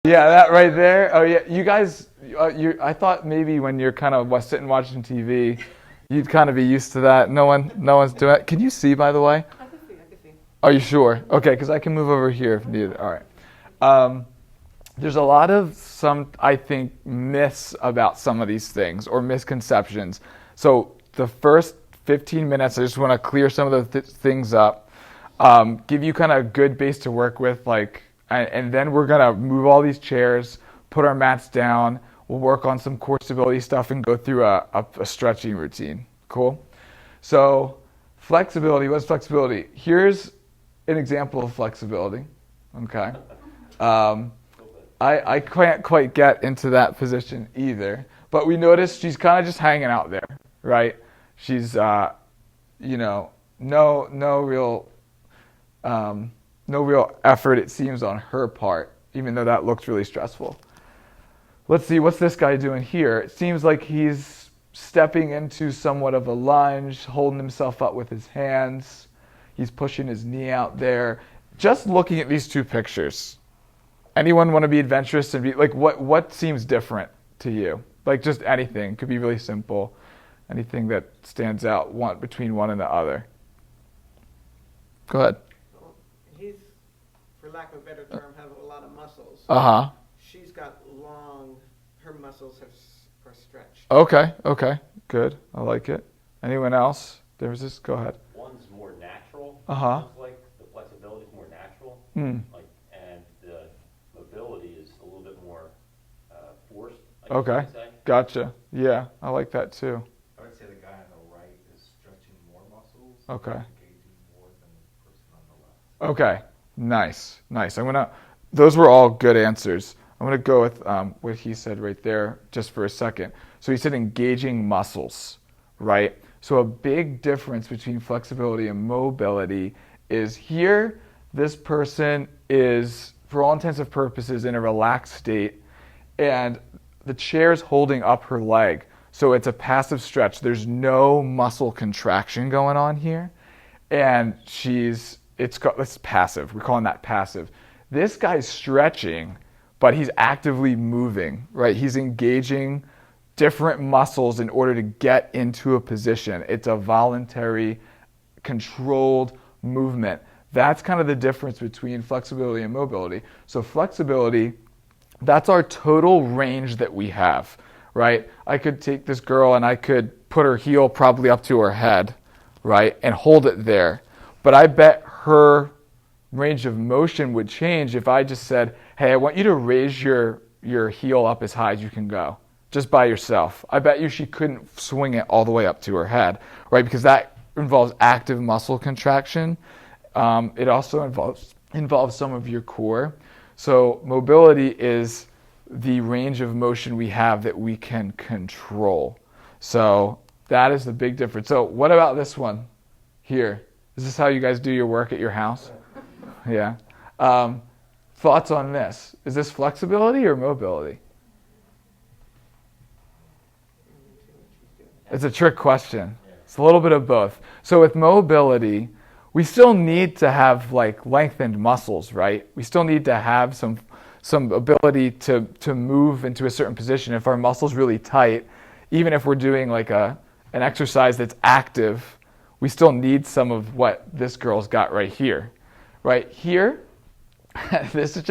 Yeah, that right there. Oh yeah, you guys. I thought maybe when you're kind of sitting watching TV, you'd kind of be used to that. No one's doing it. Can you see, by the way? I can see. I can see. Are you sure? Okay, because I can move over here if needed. All right. Um, there's a lot of I think, myths about some of these things or misconceptions. So the first 15 minutes, I just want to clear some of the things up, give you kind of a good base to work with, and then we're going to move all these chairs, put our mats down, we'll work on some core stability stuff and go through a stretching routine. Cool? So flexibility, what's flexibility? Here's an example of flexibility. Okay. I can't quite get into that position either, but we notice she's kind of just hanging out there, right? She's, no real effort, it seems, on her part, even though that looks really stressful. Let's see, what's this guy doing here? It seems like he's stepping into somewhat of a lunge, holding himself up with his hands. He's pushing his knee out there. Just looking at these two pictures, anyone want to be adventurous and be like, what seems different to you? Like just anything, could be really simple. Anything that stands out between one and the other. Go ahead. Well, he's, for lack of a better term, have a lot of muscles. Uh-huh. She's got her muscles are stretched. Okay, good. I like it. Anyone else? Go ahead. One's more natural. Uh-huh. Looks like the flexibility is more natural. Hmm. And the mobility is a little bit more forced. Okay. Gotcha. Yeah, I like that too. I would say the guy on the right is stretching more muscles. Okay. Engaging more than the person on the left. Okay. Nice. Those were all good answers. I'm gonna go with what he said right there just for a second. So he said engaging muscles, right? So a big difference between flexibility and mobility is here, this person is, for all intents and purposes, in a relaxed state, and the chair's holding up her leg. So it's a passive stretch. There's no muscle contraction going on here. And it's passive. We're calling that passive. This guy's stretching, but he's actively moving, right? He's engaging different muscles in order to get into a position. It's a voluntary, controlled movement. That's kind of the difference between flexibility and mobility. So flexibility, that's our total range that we have, right? I could take this girl and I could put her heel probably up to her head, right, and hold it there. But I bet her range of motion would change if I just said, hey, I want you to raise your heel up as high as you can go, just by yourself. I bet you she couldn't swing it all the way up to her head, right? Because that involves active muscle contraction. It also involves some of your core. So mobility is the range of motion we have that we can control. So that is the big difference. So what about this one here? Is this how you guys do your work at your house? Yeah. Thoughts on this? Is this flexibility or mobility? It's a trick question. It's a little bit of both. So with mobility, we still need to have lengthened muscles, right? We still need to have some ability to move into a certain position. If our muscle's really tight, even if we're doing an exercise that's active, we still need some of what this girl's got right here. Right here, this is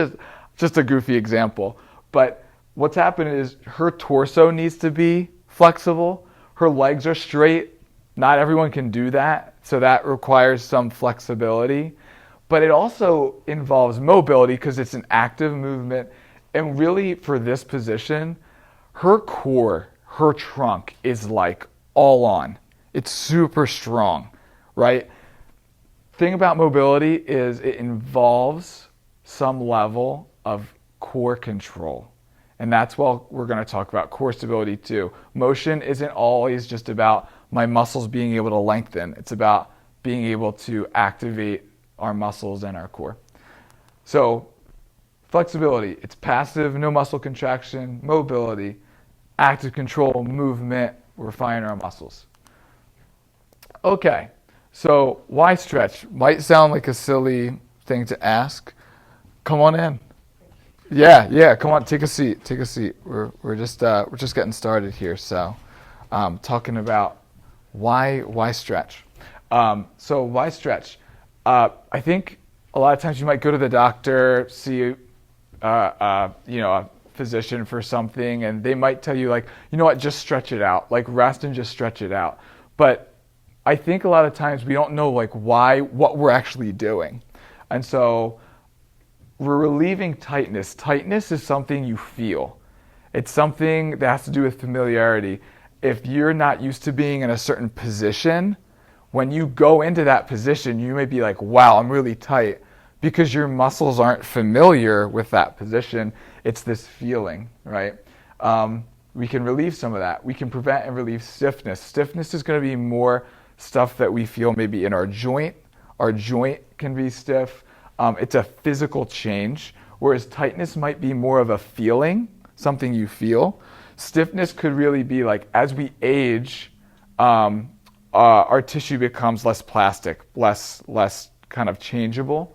just a goofy example, but what's happening is her torso needs to be flexible. Her legs are straight. Not everyone can do that, so that requires some flexibility. But it also involves mobility because it's an active movement. And really, for this position, her core, her trunk is all on. It's super strong, right? Thing about mobility is it involves some level of core control. And that's what we're going to talk about, core stability too. Motion isn't always just about my muscles being able to lengthen. It's about being able to activate our muscles and our core. So flexibility, it's passive, no muscle contraction. Mobility, active control, movement, we're firing our muscles. Okay, so why stretch? Might sound like a silly thing to ask. Come on in. Yeah. Come on, take a seat. Take a seat. We're just getting started here. So, talking about why stretch. So why stretch? I think a lot of times you might go to the doctor, see a physician for something, and they might tell you like, you know what, just stretch it out, like rest and just stretch it out. But I think a lot of times we don't know like what we're actually doing, and so we're relieving tightness. Tightness is something you feel. It's something that has to do with familiarity. If you're not used to being in a certain position, when you go into that position, you may be like, wow, I'm really tight, because your muscles aren't familiar with that position. It's this feeling, right? We can relieve some of that. We can prevent and relieve stiffness. Stiffness is going to be more stuff that we feel maybe in our joint. Our joint can be stiff. It's a physical change, whereas tightness might be more of a feeling, something you feel. Stiffness could really be like, as we age, our tissue becomes less plastic, less kind of changeable.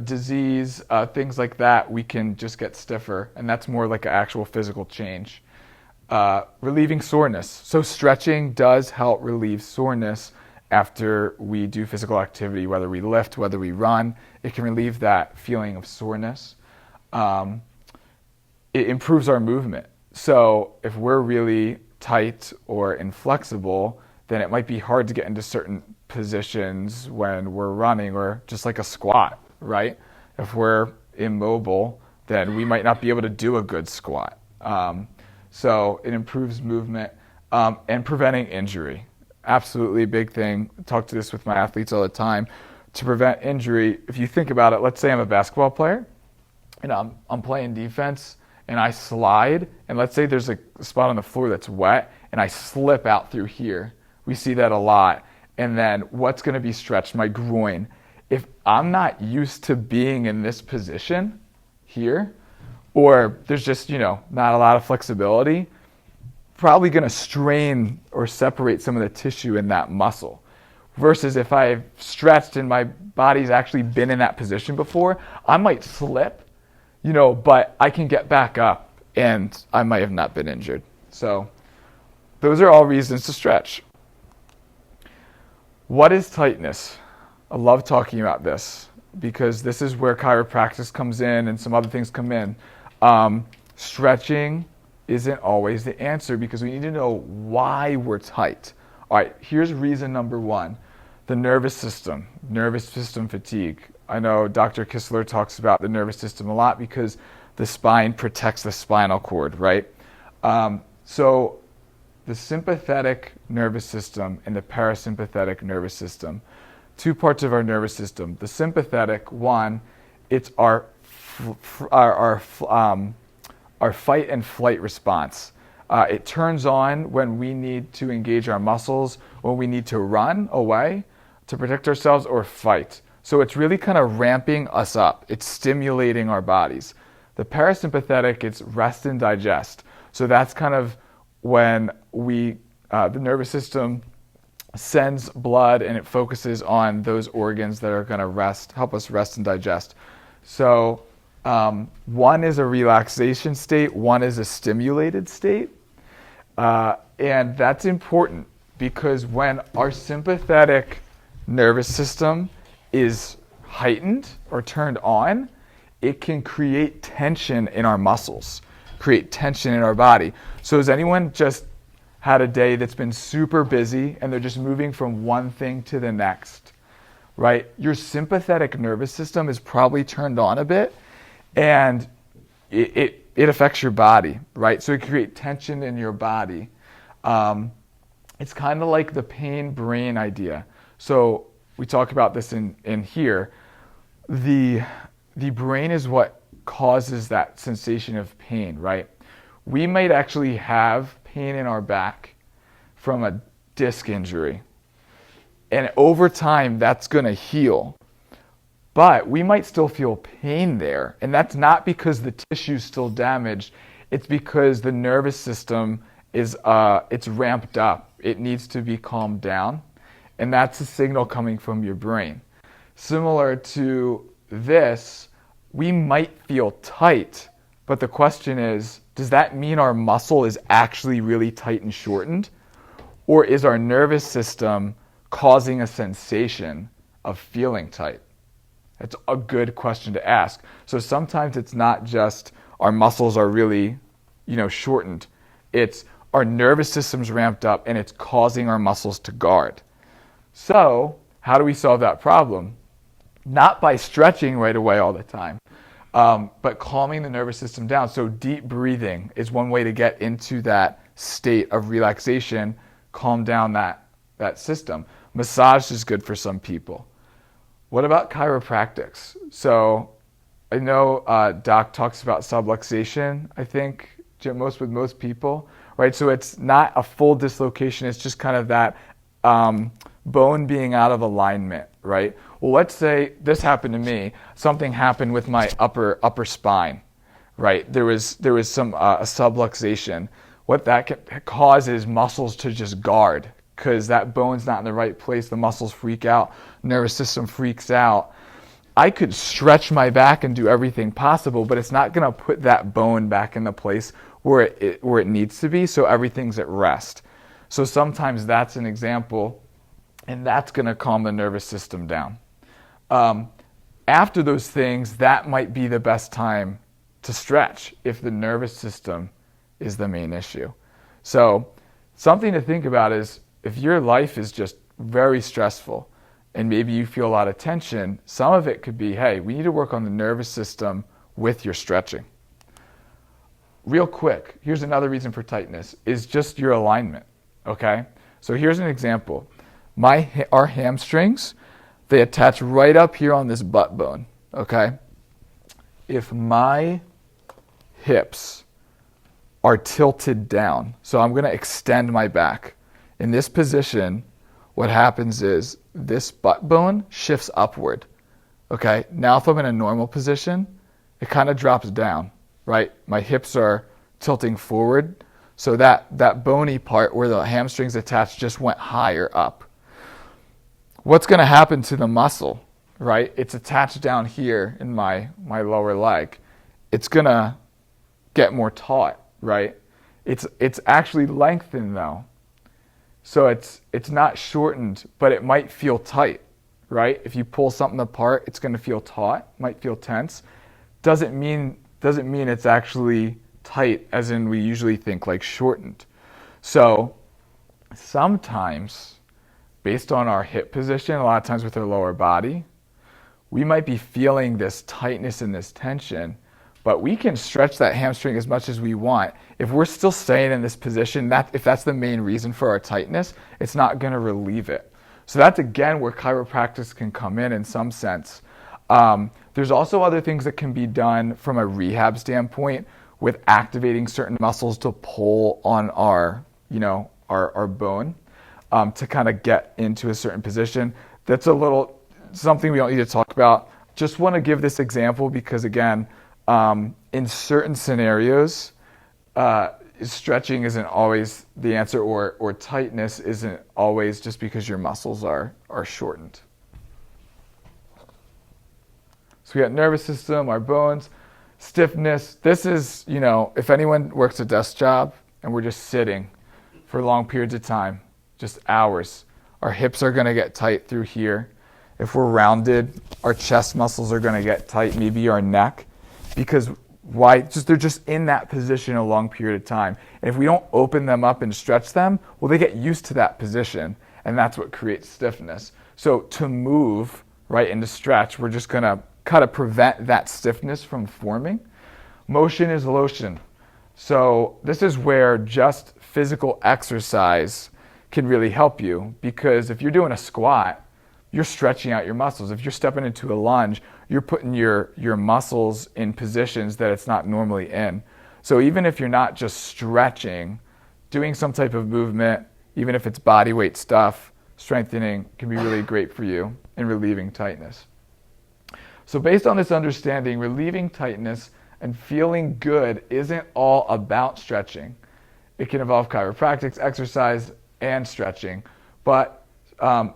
Disease, things like that, we can just get stiffer, and that's more like an actual physical change. Relieving soreness. So stretching does help relieve soreness after we do physical activity, whether we lift, whether we run. It can relieve that feeling of soreness. It improves our movement. So if we're really tight or inflexible, then it might be hard to get into certain positions when we're running, or just like a squat, right? If we're immobile, then we might not be able to do a good squat. So it improves movement, and preventing injury. Absolutely a big thing. I talk to this with my athletes all the time. To prevent injury, if you think about it, let's say I'm a basketball player and I'm playing defense and I slide, and let's say there's a spot on the floor that's wet and I slip out through here. We see that a lot. And then what's going to be stretched? My groin. If I'm not used to being in this position here, or there's just, not a lot of flexibility, probably going to strain or separate some of the tissue in that muscle. Versus if I've stretched and my body's actually been in that position before, I might slip, but I can get back up and I might have not been injured. So those are all reasons to stretch. What is tightness? I love talking about this because this is where chiropractic comes in and some other things come in. Stretching isn't always the answer because we need to know why we're tight. All right, here's reason number one. The nervous system fatigue. I know Dr. Kistler talks about the nervous system a lot because the spine protects the spinal cord, right? So the sympathetic nervous system and the parasympathetic nervous system, two parts of our nervous system. The sympathetic one, it's our fight and flight response. It turns on when we need to engage our muscles, when we need to run away to protect ourselves or fight. So it's really kind of ramping us up. It's stimulating our bodies. The parasympathetic, it's rest and digest. So that's kind of when the nervous system sends blood and it focuses on those organs that are going to help us rest and digest. So one is a relaxation state, one is a stimulated state. And that's important because when our sympathetic nervous system is heightened or turned on, it can create tension in our muscles, create tension in our body. So has anyone just had a day that's been super busy and they're just moving from one thing to the next, right? Your sympathetic nervous system is probably turned on a bit, and it affects your body, right? So it can create tension in your body. It's kind of like the pain-brain idea. So we talk about this in here. The brain is what causes that sensation of pain, right? We might actually have pain in our back from a disc injury. And over time, that's going to heal. But we might still feel pain there. And that's not because the tissue's still damaged. It's because the nervous system it's ramped up. It needs to be calmed down. And that's a signal coming from your brain. Similar to this, we might feel tight, but the question is, does that mean our muscle is actually really tight and shortened? Or is our nervous system causing a sensation of feeling tight? That's a good question to ask. So sometimes it's not just our muscles are really, shortened. It's our nervous system's ramped up and it's causing our muscles to guard. So how do we solve that problem? Not by stretching right away all the time, but calming the nervous system down. So deep breathing is one way to get into that state of relaxation, calm down that system. Massage is good for some people. What about chiropractics? So I know Doc talks about subluxation, I think, with most people, right? So it's not a full dislocation, it's just kind of that bone being out of alignment, right? Well, let's say this happened to me. Something happened with my upper spine, right? There was some a subluxation. What that can cause is muscles to just guard because that bone's not in the right place. The muscles freak out, nervous system freaks out. I could stretch my back and do everything possible, but it's not going to put that bone back in the place where it needs to be, so everything's at rest. So sometimes that's an example, and that's going to calm the nervous system down. After those things, that might be the best time to stretch if the nervous system is the main issue. So something to think about is if your life is just very stressful and maybe you feel a lot of tension, some of it could be, hey, we need to work on the nervous system with your stretching. Real quick, here's another reason for tightness, is just your alignment, okay? So here's an example. Our hamstrings, they attach right up here on this butt bone, okay? If my hips are tilted down, so I'm going to extend my back. In this position, what happens is this butt bone shifts upward, okay? Now if I'm in a normal position, it kind of drops down, right? My hips are tilting forward, so that bony part where the hamstrings attach just went higher up. What's going to happen to the muscle, right? It's attached down here in my lower leg. It's going to get more taut, right? It's actually lengthened though. So it's not shortened, but it might feel tight, right? If you pull something apart, it's going to feel taut, might feel tense. Doesn't mean it's actually tight as in we usually think like shortened. So sometimes, based on our hip position, a lot of times with our lower body, we might be feeling this tightness and this tension, but we can stretch that hamstring as much as we want. If we're still staying in this position, if that's the main reason for our tightness, it's not going to relieve it. So that's, again, where chiropractic can come in some sense. There's also other things that can be done from a rehab standpoint with activating certain muscles to pull on our bone to kind of get into a certain position. That's something we don't need to talk about. Just want to give this example because, again, in certain scenarios, stretching isn't always the answer, or tightness isn't always just because your muscles are shortened. So we got nervous system, our bones, stiffness. This is, if anyone works a desk job and we're just sitting for long periods of time, just hours, our hips are going to get tight through here. If we're rounded, our chest muscles are going to get tight, maybe our neck, because why? They're just in that position a long period of time. And if we don't open them up and stretch them, well, they get used to that position, and that's what creates stiffness. So to move, right, and to stretch, we're just going to kind of prevent that stiffness from forming. Motion is lotion. So this is where just physical exercise can really help you, because if you're doing a squat, you're stretching out your muscles. If you're stepping into a lunge, you're putting your muscles in positions that it's not normally in. So even if you're not just stretching, doing some type of movement, even if it's body weight stuff, strengthening can be really great for you in relieving tightness. So based on this understanding, relieving tightness and feeling good isn't all about stretching. It can involve chiropractic, exercise, and stretching. But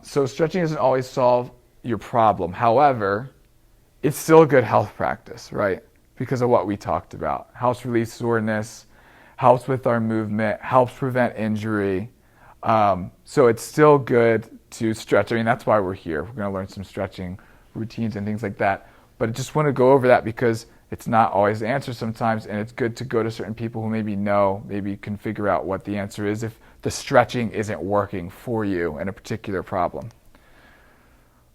so stretching doesn't always solve your problem. However, it's still a good health practice, right? Because of what we talked about. Helps release soreness, helps with our movement, helps prevent injury. So it's still good to stretch. I mean, that's why we're here. We're going to learn some stretching routines and things like that. But I just want to go over that because it's not always the answer sometimes, and it's good to go to certain people who maybe know, maybe can figure out what the answer is if the stretching isn't working for you in a particular problem.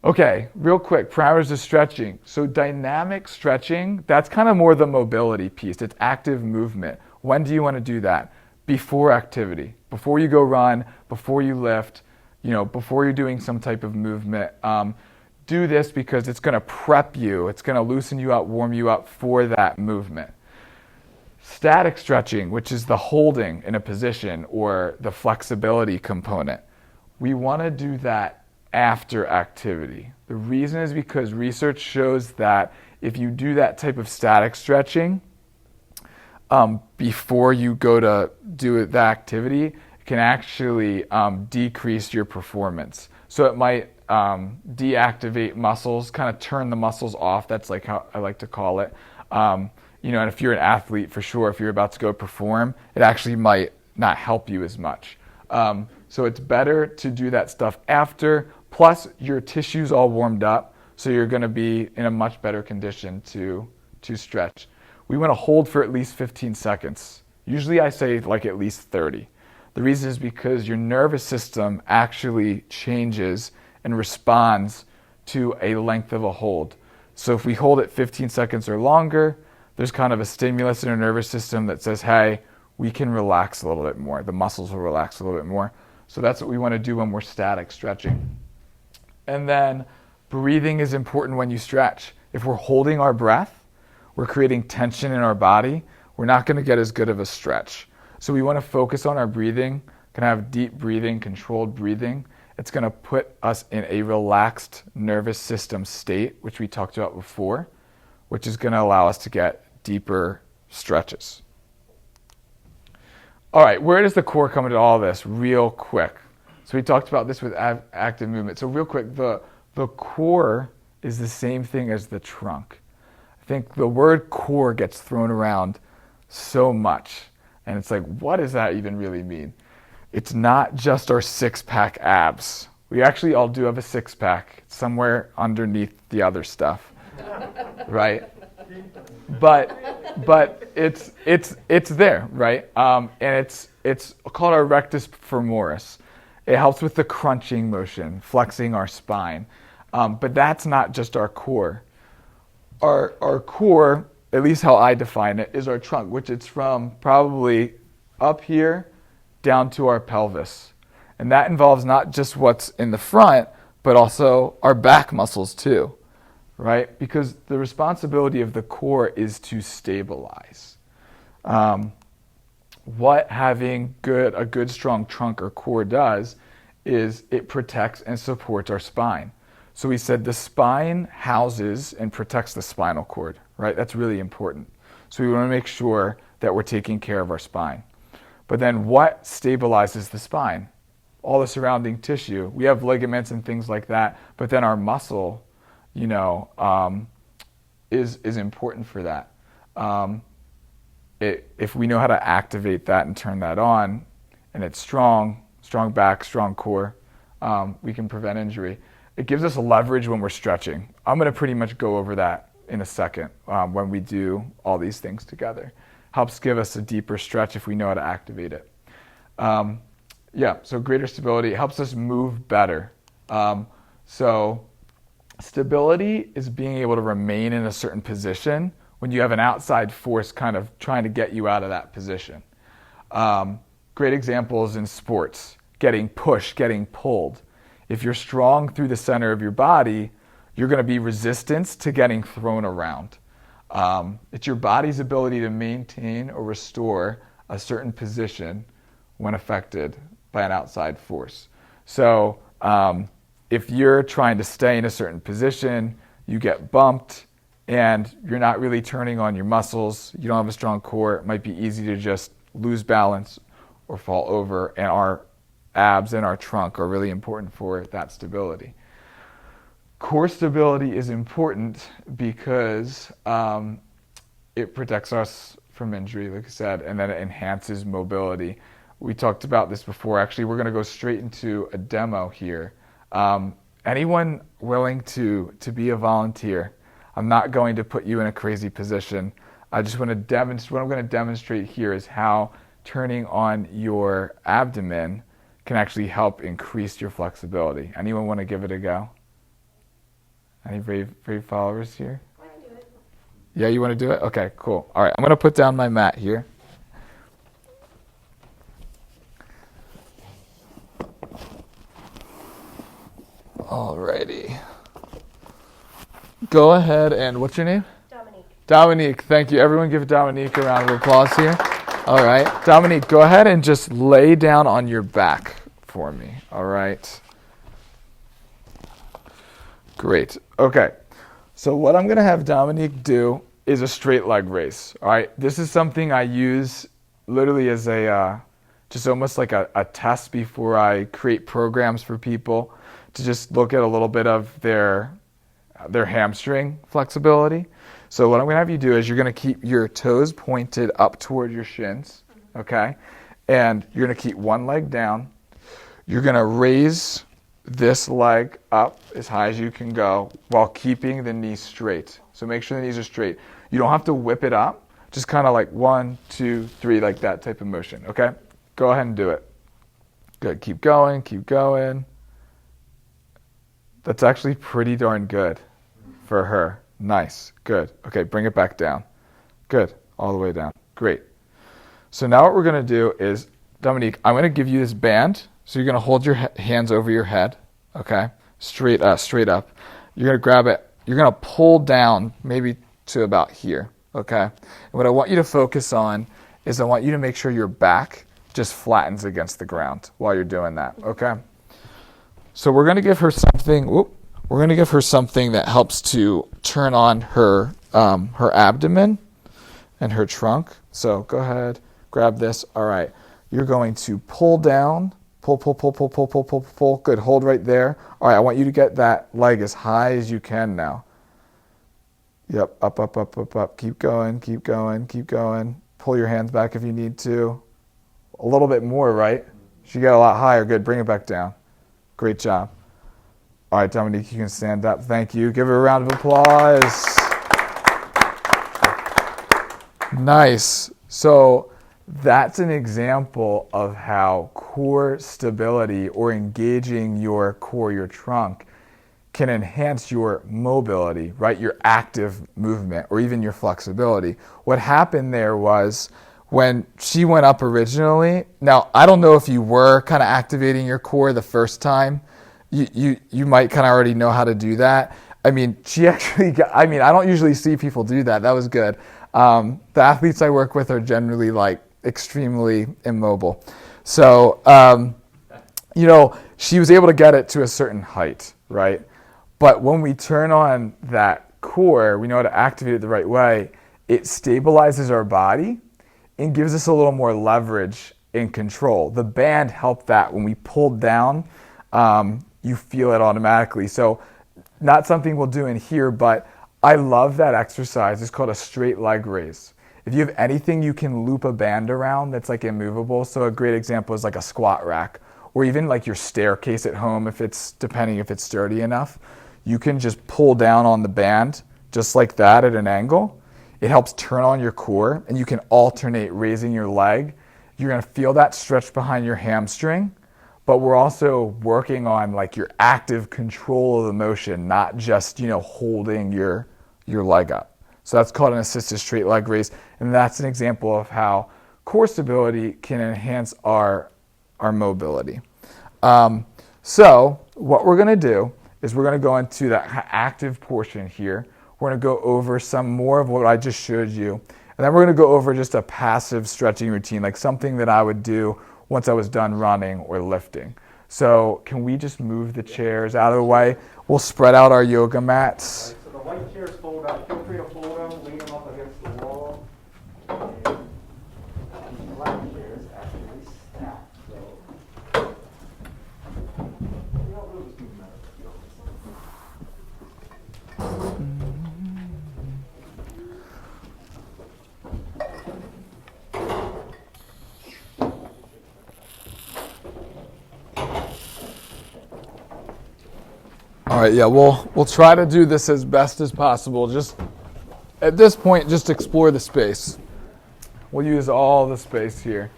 Okay, real quick, parameters of stretching. So dynamic stretching, that's kind of more the mobility piece. It's active movement. When do you want to do that? Before activity. Before you go run, before you lift, before you're doing some type of movement. Do this because it's going to prep you. It's going to loosen you up, warm you up for that movement. Static stretching, which is the holding in a position or the flexibility component. We want to do that after activity. The reason is because research shows that if you do that type of static stretching before you go to do the activity, it can actually decrease your performance. So it might deactivate muscles, kind of turn the muscles off. That's like how I like to call it. And if you're an athlete, for sure, if you're about to go perform, it actually might not help you as much. So it's better to do that stuff after. Plus, your tissue's all warmed up, so you're going to be in a much better condition to stretch. We want to hold for at least 15 seconds. Usually I say like at least 30. The reason is because your nervous system actually changes and responds to a length of a hold. So if we hold it 15 seconds or longer, there's kind of a stimulus in our nervous system that says, hey, we can relax a little bit more. The muscles will relax a little bit more. So that's what we want to do when we're static stretching. And then breathing is important when you stretch. If we're holding our breath, we're creating tension in our body, we're not going to get as good of a stretch. So we want to focus on our breathing, can have deep breathing, controlled breathing. It's going to put us in a relaxed nervous system state, which we talked about before, which is going to allow us to get deeper stretches. All right, where does the core come into all this? Real quick. So we talked about this with active movement. So real quick, the core is the same thing as the trunk. I think the word core gets thrown around so much. And it's like, what does that even really mean? It's not just our six-pack abs. We actually all do have a six-pack somewhere underneath the other stuff, right? But it's there, right? And it's called our rectus femoris. It helps with the crunching motion, flexing our spine. But that's not just our core. Our core, at least how I define it, is our trunk, which it's from probably up here down to our pelvis. And that involves not just what's in the front, but also our back muscles too, right? Because the responsibility of the core is to stabilize. What having a good strong trunk or core does is it protects and supports our spine. So we said the spine houses and protects the spinal cord, right? That's really important. So we want to make sure that we're taking care of our spine. But then what stabilizes the spine? All the surrounding tissue. We have ligaments and things like that, but then our muscle, is important for that. If we know how to activate that and turn that on, and it's strong back, strong core, we can prevent injury. It gives us leverage when we're stretching. I'm going to pretty much go over that in a second when we do all these things together. Helps give us a deeper stretch if we know how to activate it. So greater stability helps us move better. So stability is being able to remain in a certain position when you have an outside force kind of trying to get you out of that position. Great examples in sports, getting pushed, getting pulled. If you're strong through the center of your body, you're going to be resistant to getting thrown around. It's your body's ability to maintain or restore a certain position when affected by an outside force. So if you're trying to stay in a certain position, you get bumped, and you're not really turning on your muscles, you don't have a strong core, it might be easy to just lose balance or fall over, and our abs and our trunk are really important for that stability. core stability is important because it protects us from injury, like I said, and then it enhances mobility. We talked about this before. Actually, we're going to go straight into a demo here. Anyone willing to be a volunteer? I'm not going to put you in a crazy position. I just want to demonstrate. What I'm going to demonstrate here is how turning on your abdomen can actually help increase your flexibility. Anyone want to give it a go? Any brave followers here? I want to do it. Yeah, you want to do it? Okay, cool. All right, I'm going to put down my mat here. Alrighty. Go ahead and what's your name? Dominique. Dominique, thank you. Everyone give Dominique a round of applause here. All right. Dominique, go ahead and just lay down on your back for me. All right. Great. Okay. So what I'm going to have Dominique do is a straight leg raise. All right. This is something I use literally as a, just almost like a test before I create programs for people to just look at a little bit of their hamstring flexibility. So what I'm going to have you do is you're going to keep your toes pointed up toward your shins, okay? And you're going to keep one leg down. You're going to raise this leg up as high as you can go while keeping the knees straight. So make sure the knees are straight. You don't have to whip it up. Just kind of like 1, 2, 3, like that type of motion, okay? Go ahead and do it. Good. Keep going, keep going. That's actually pretty darn good for her. Nice. Good. Okay, bring it back down. Good. All the way down. Great. So now what we're going to do is, Dominique, I'm going to give you this band. So you're going to hold your hands over your head, okay? Straight up. You're going to grab it. You're going to pull down maybe to about here, okay? And what I want you to focus on is I want you to make sure your back just flattens against the ground while you're doing that, okay? So we're going to give her something. We're going to give her something that helps to turn on her abdomen and her trunk. So go ahead, grab this. All right. You're going to pull down. Pull. Good. Hold right there. All right. I want you to get that leg as high as you can now. Yep. Up. Keep going. Pull your hands back if you need to. A little bit more, right? She got a lot higher. Good. Bring it back down. Great job. All right, Dominique, you can stand up. Thank you. Give her a round of applause. Nice. So that's an example of how core stability or engaging your core, your trunk, can enhance your mobility, right? Your active movement or even your flexibility. What happened there was when she went up originally, now I don't know if you were kind of activating your core the first time. You might kind of already know how to do that. I mean, she actually got, I don't usually see people do that. That was good. The athletes I work with are generally like extremely immobile. So, she was able to get it to a certain height, right? But when we turn on that core, we know how to activate it the right way. It stabilizes our body and gives us a little more leverage and control. The band helped that. When we pulled down, you feel it automatically. So not something we'll do in here, but I love that exercise. It's called a straight leg raise. If you have anything you can loop a band around that's like immovable, so a great example is like a squat rack, or even like your staircase at home, depending if it's sturdy enough, you can just pull down on the band just like that at an angle. It helps turn on your core, and you can alternate raising your leg. You're going to feel that stretch behind your hamstring, but we're also working on like your active control of the motion, not just, holding your leg up. So that's called an assisted straight leg raise, and that's an example of how core stability can enhance our mobility. So what we're going to do is we're going to go into that active portion here. We're going to go over some more of what I just showed you, and then we're going to go over just a passive stretching routine, like something that I would do once I was done running or lifting. So can we just move the chairs out of the way? We'll spread out our yoga mats. So the white chairs fold up. Feel free to fold them, lean them up against the wall. And the black chairs actually stack. So you don't really do right, yeah, we'll try to do this as best as possible. Just at this point, just explore the space. We'll use all the space here.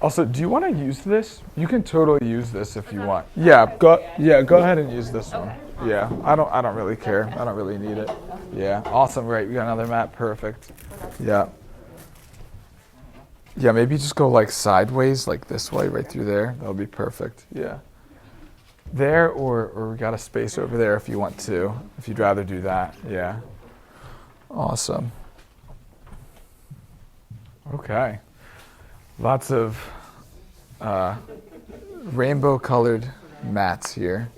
Also, do you want to use this? You can totally use this if you want. Yeah, go ahead and use this one. Yeah, I don't really care. I don't really need it. Yeah, awesome. Right, we got another mat. Perfect. Yeah. Yeah, maybe just go like sideways, like this way, right through there. That'll be perfect. Yeah. There, or we got a space over there if you want to. If you'd rather do that. Yeah. Awesome. Okay. Lots of rainbow-colored mats here.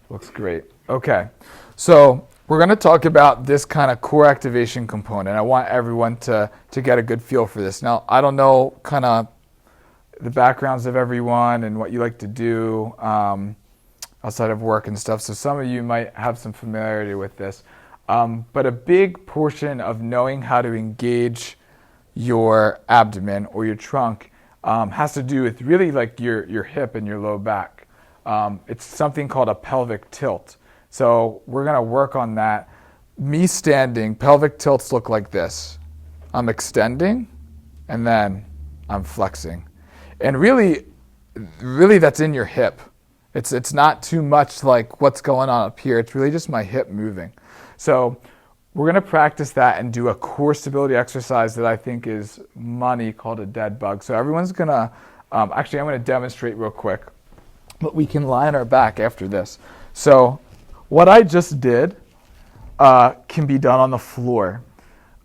Looks great. Okay. So we're going to talk about this kind of core activation component. I want everyone to get a good feel for this. Now, I don't know kind of the backgrounds of everyone and what you like to do outside of work and stuff. So some of you might have some familiarity with this. But a big portion of knowing how to engage your abdomen or your trunk has to do with really like your hip and your low back. It's something called a pelvic tilt. So we're going to work on that. Me standing, pelvic tilts look like this. I'm extending, and then I'm flexing. And really that's in your hip. It's not too much like what's going on up here. It's really just my hip moving. So we're going to practice that and do a core stability exercise that I think is money called a dead bug. So everyone's going to, actually I'm going to demonstrate real quick, but we can lie on our back after this. So what I just did can be done on the floor.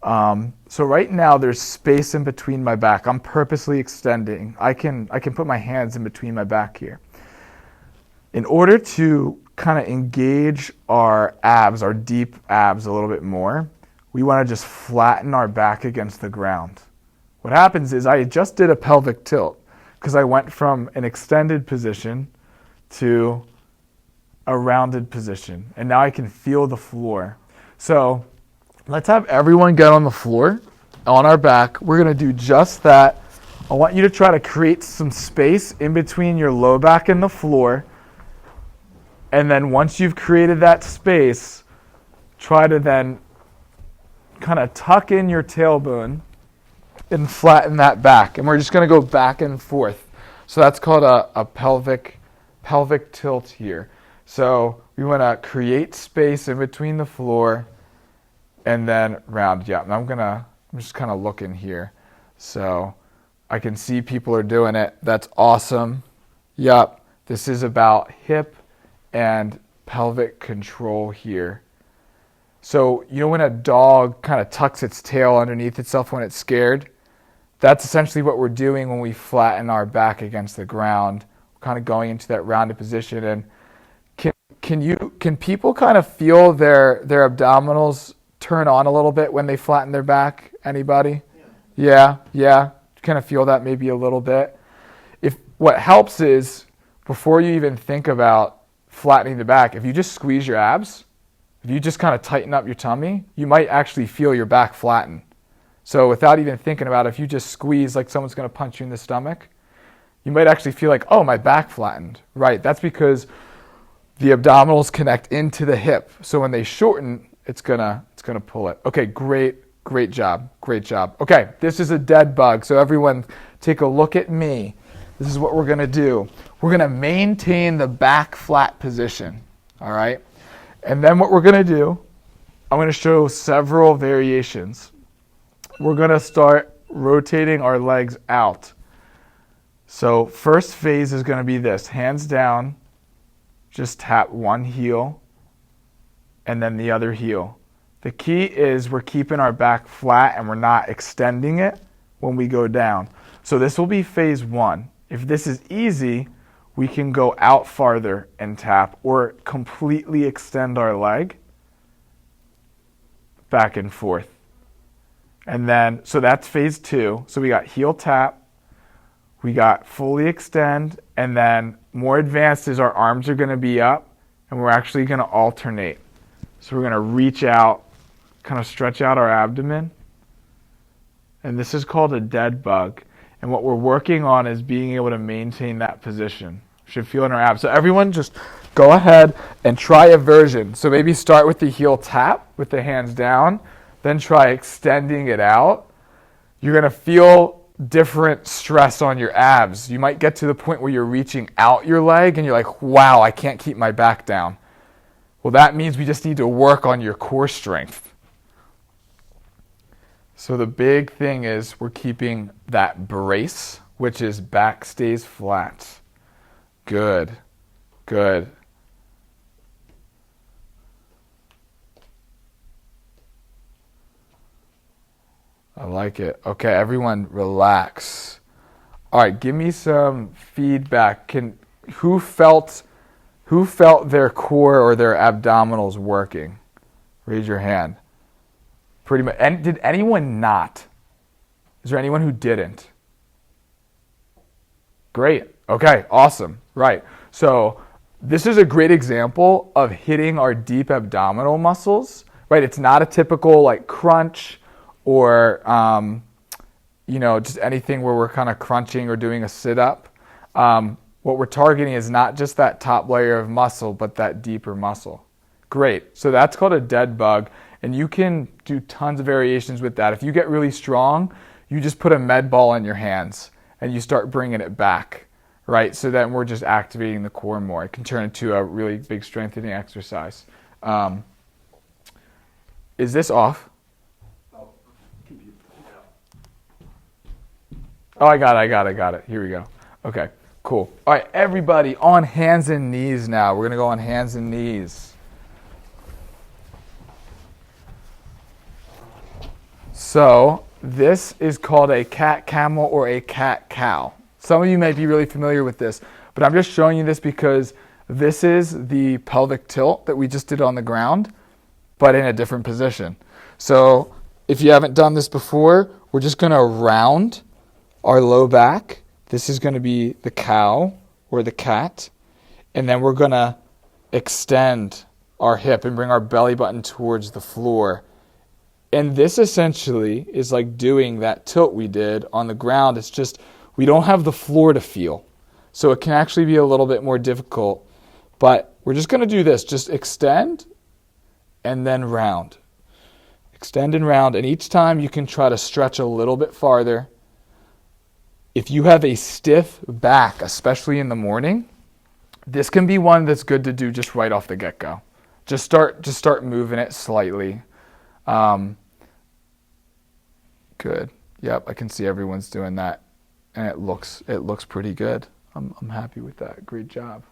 So right now there's space in between my back. I'm purposely extending. I can put my hands in between my back here. In order to kind of engage our abs, our deep abs a little bit more, we want to just flatten our back against the ground. What happens is I just did a pelvic tilt because I went from an extended position to a rounded position, and now I can feel the floor. So let's have everyone get on the floor, on our back. We're going to do just that. I want you to try to create some space in between your low back and the floor. And then once you've created that space, try to then kind of tuck in your tailbone and flatten that back. And we're just going to go back and forth. So that's called a pelvic tilt here. So we want to create space in between the floor and then round. Yeah, and I'm just kind of looking here. So I can see people are doing it. That's awesome. Yep, this is about hip and pelvic control here. So, you know when a dog kind of tucks its tail underneath itself when it's scared? That's essentially what we're doing when we flatten our back against the ground. We're kind of going into that rounded position. And can people kind of feel their abdominals turn on a little bit when they flatten their back? Anybody? Yeah. Kind of feel that maybe a little bit. What helps is before you even think about flattening the back, if you just squeeze your abs, if you just kind of tighten up your tummy, you might actually feel your back flatten. So without even thinking about it, if you just squeeze like someone's going to punch you in the stomach, you might actually feel like, oh, my back flattened. Right, that's because the abdominals connect into the hip. So when they shorten, it's gonna pull it. Okay, great job. Okay, this is a dead bug. So everyone take a look at me. This is what we're going to do. We're going to maintain the back flat position, all right? And then what we're going to do, I'm going to show several variations. We're going to start rotating our legs out. So first phase is going to be this. Hands down, just tap one heel and then the other heel. The key is we're keeping our back flat and we're not extending it when we go down. So this will be phase one. If this is easy, we can go out farther and tap or completely extend our leg back and forth. And then, so that's phase two. So we got heel tap, we got fully extend, and then more advanced is our arms are going to be up and we're actually going to alternate. So we're going to reach out, kind of stretch out our abdomen. And this is called a dead bug. And what we're working on is being able to maintain that position. Should feel in our abs. So everyone just go ahead and try a version. So maybe start with the heel tap with the hands down, then try extending it out. You're going to feel different stress on your abs. You might get to the point where you're reaching out your leg and you're like, wow, I can't keep my back down. Well, that means we just need to work on your core strength. So the big thing is we're keeping that brace, which is back stays flat. Good. Good. I like it. Okay, everyone relax. All right, give me some feedback. Who felt their core or their abdominals working? Raise your hand. Pretty much. And did anyone not? Is there anyone who didn't? Great. Okay, awesome. Right. So this is a great example of hitting our deep abdominal muscles. Right. It's not a typical like crunch or just anything where we're kind of crunching or doing a sit-up. What we're targeting is not just that top layer of muscle, but that deeper muscle. Great. So that's called a dead bug, and you can do tons of variations with that. If you get really strong, you just put a med ball in your hands, and you start bringing it back, right? So then we're just activating the core more. It can turn into a really big strengthening exercise. Is this off? Oh, I got it. Here we go. Okay, cool. All right, everybody on hands and knees now. We're going to go on hands and knees. So this is called a cat-camel or a cat-cow. Some of you may be really familiar with this, but I'm just showing you this because this is the pelvic tilt that we just did on the ground, but in a different position. So if you haven't done this before, we're just going to round our low back. This is going to be the cow or the cat. And then we're going to extend our hip and bring our belly button towards the floor. And this essentially is like doing that tilt we did on the ground. It's just we don't have the floor to feel. So it can actually be a little bit more difficult. But we're just going to do this. Just extend and then round. Extend and round. And each time you can try to stretch a little bit farther. If you have a stiff back, especially in the morning, this can be one that's good to do just right off the get-go. Just start moving it slightly. Good. Yep, I can see everyone's doing that, and it looks pretty good. I'm happy with that. Great job.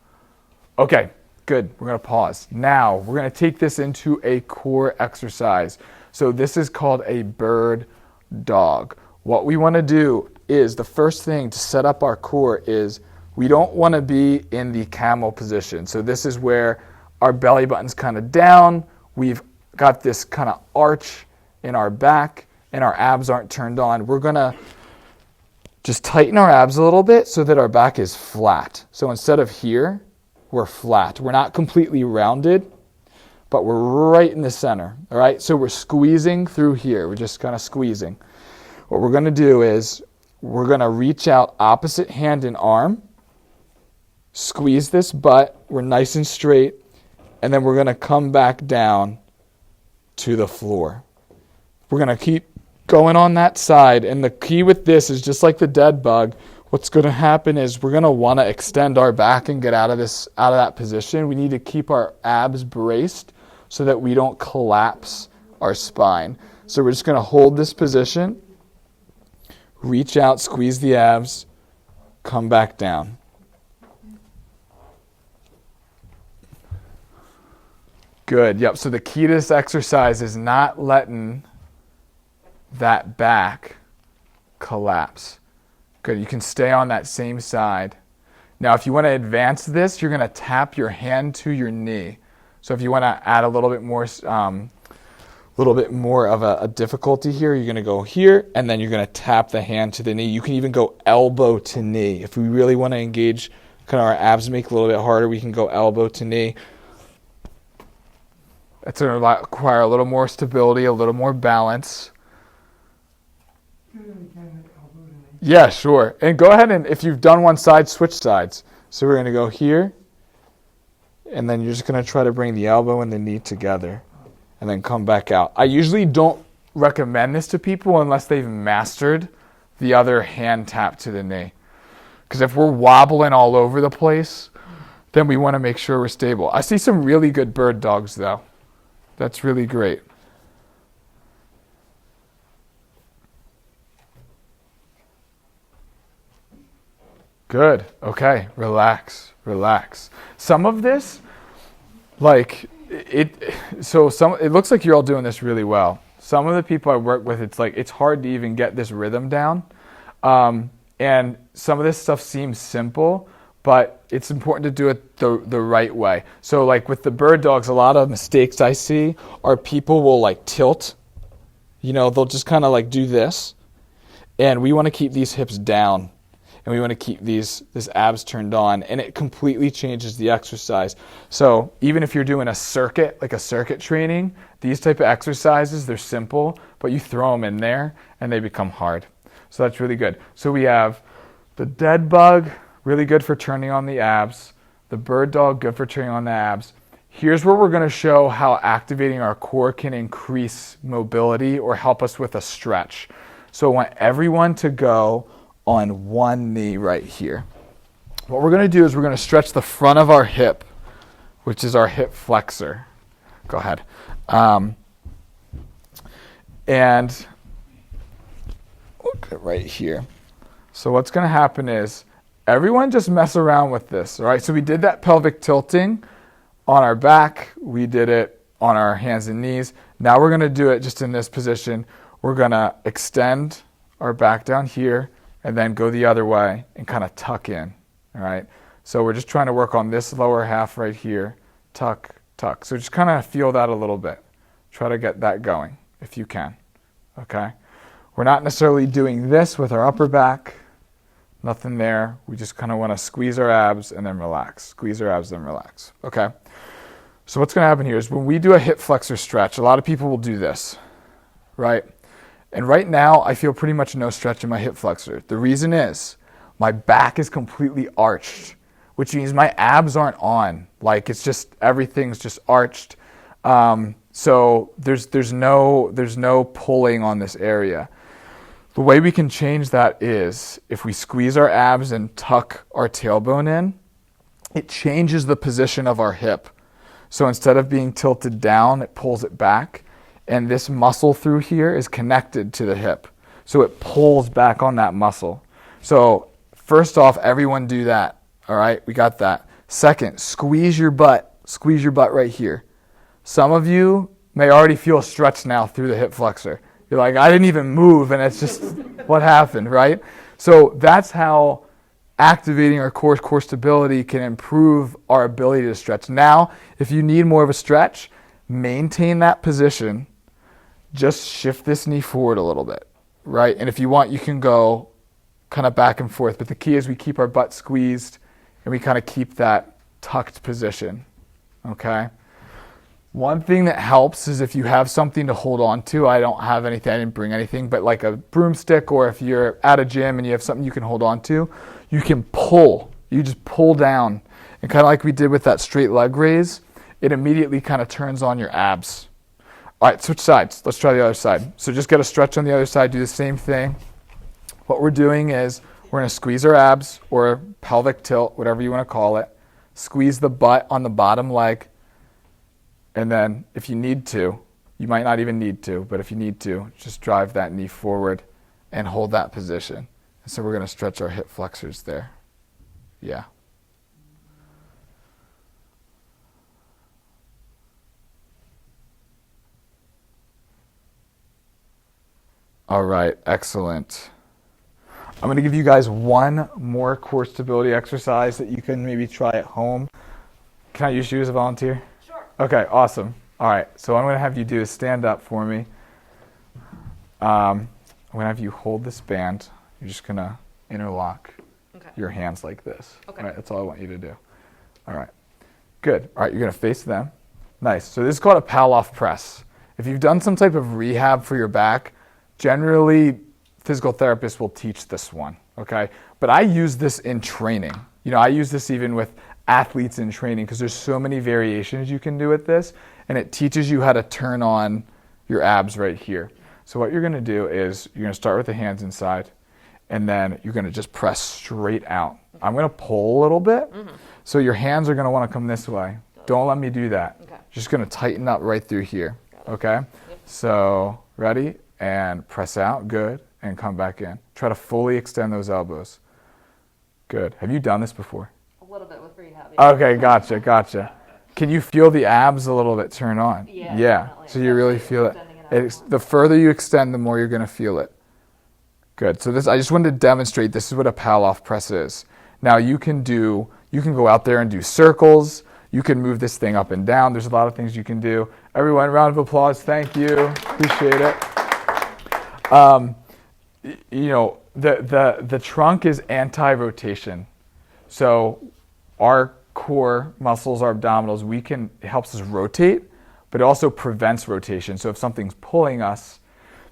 Okay, good. We're going to pause. Now, we're going to take this into a core exercise. So this is called a bird dog. What we want to do is the first thing to set up our core is we don't want to be in the camel position. So this is where our belly button's kind of down. We've got this kind of arch in our back and our abs aren't turned on. We're going to just tighten our abs a little bit so that our back is flat. So instead of here, we're flat. We're not completely rounded, but we're right in the center. All right? So we're squeezing through here. We're just kind of squeezing. What we're going to do is we're going to reach out opposite hand and arm, squeeze this butt, we're nice and straight, and then we're going to come back down to the floor. We're going to keep going on that side, and the key with this is just like the dead bug, what's going to happen is we're going to want to extend our back and get out of that position. We need to keep our abs braced so that we don't collapse our spine. So we're just going to hold this position. Reach out, squeeze the abs, come back down. Good. Yep. So the key to this exercise is not letting that back collapse. Good. You can stay on that same side. Now, if you want to advance this, you're going to tap your hand to your knee. So if you want to add a little bit more of a difficulty here, you're going to go here, and then you're going to tap the hand to the knee. You can even go elbow to knee. If we really want to engage kind of our abs, make it a little bit harder, we can go elbow to knee. That's going to require a little more stability, a little more balance. Yeah, sure. And go ahead and if you've done one side, switch sides. So we're going to go here, and then you're just going to try to bring the elbow and the knee together, and then come back out. I usually don't recommend this to people unless they've mastered the other hand tap to the knee. Because if we're wobbling all over the place, then we want to make sure we're stable. I see some really good bird dogs, though. That's really great. Good. Okay. Relax. Relax. Some of this, like, it looks like you're all doing this really well. Some of the people I work with, it's hard to even get this rhythm down. And some of this stuff seems simple, but it's important to do it the right way. So like with the bird dogs, a lot of mistakes I see are people will like tilt. They'll just kind of like do this. And we want to keep these hips down. And we want to keep this abs turned on. And it completely changes the exercise. So even if you're doing a circuit, like a circuit training, these type of exercises, they're simple, but you throw them in there and they become hard. So that's really good. So we have the dead bug, really good for turning on the abs. The bird dog, good for turning on the abs. Here's where we're going to show how activating our core can increase mobility or help us with a stretch. So I want everyone to go on one knee right here. What we're going to do is we're going to stretch the front of our hip, which is our hip flexor. Go ahead. And look at right here. So what's going to happen is everyone just mess around with this. All right. So we did that pelvic tilting on our back. We did it on our hands and knees. Now we're going to do it just in this position. We're going to extend our back down here and then go the other way and kind of tuck in. All right. So we're just trying to work on this lower half right here. Tuck, tuck. So just kind of feel that a little bit. Try to get that going if you can. Okay. We're not necessarily doing this with our upper back. Nothing there. We just kind of want to squeeze our abs and then relax. Squeeze our abs and relax. Okay. So what's going to happen here is when we do a hip flexor stretch, a lot of people will do this, right? And right now, I feel pretty much no stretch in my hip flexor. The reason is my back is completely arched, which means my abs aren't on. Like it's just, everything's just arched. So there's no pulling on this area. The way we can change that is if we squeeze our abs and tuck our tailbone in, it changes the position of our hip. So instead of being tilted down, it pulls it back. And this muscle through here is connected to the hip. So it pulls back on that muscle. So first off, everyone do that. All right, we got that. Second, squeeze your butt. Squeeze your butt right here. Some of you may already feel a stretch now through the hip flexor. You're like, I didn't even move, and it's just what happened, right? So that's how activating our core stability can improve our ability to stretch. Now, if you need more of a stretch, maintain that position. Just shift this knee forward a little bit, right? And if you want, you can go kind of back and forth. But the key is we keep our butt squeezed, and we kind of keep that tucked position, okay? One thing that helps is if you have something to hold on to. I don't have anything, I didn't bring anything, but like a broomstick, or if you're at a gym and you have something you can hold on to, you can pull. You just pull down. And kind of like we did with that straight leg raise, it immediately kind of turns on your abs. All right, switch sides. Let's try the other side. So just get a stretch on the other side, do the same thing. What we're doing is we're going to squeeze our abs, or pelvic tilt, whatever you want to call it. Squeeze the butt on the bottom leg. And then if you need to, you might not even need to, but if you need to, just drive that knee forward and hold that position. And so we're going to stretch our hip flexors there. Yeah. All right, excellent. I'm going to give you guys one more core stability exercise that you can maybe try at home. Can I use you as a volunteer? Okay, awesome. All right, so what I'm going to have you do is stand up for me. I'm going to have you hold this band. You're just going to interlock your hands like this. Okay. All right, that's all I want you to do. All right, good. All right, you're going to face them. Nice. So this is called a Palloff press. If you've done some type of rehab for your back, generally physical therapists will teach this one, okay? But I use this in training. I use this even with athletes in training because there's so many variations you can do with this, and it teaches you how to turn on your abs right here. So what you're going to do is you're going to start with the hands inside, and then you're going to just press straight out. I'm going to pull a little bit, so your hands are going to want to come this way. Don't let me do that. Okay. Just going to tighten up right through here, okay? So ready, and press out, good, and come back in. Try to fully extend those elbows. Good. Have you done this before? A little bit with rehab. Yeah. Okay, gotcha. Can you feel the abs a little bit turn on? Yeah. Definitely. So you really feel it. Extending it out. The further you extend, the more you're going to feel it. Good. So I just wanted to demonstrate this is what a pal-off press is. Now you can go out there and do circles. You can move this thing up and down. There's a lot of things you can do. Everyone, round of applause. Thank you. Appreciate it. The trunk is anti-rotation. So our core muscles, our abdominals, it helps us rotate, but it also prevents rotation. So if something's pulling us,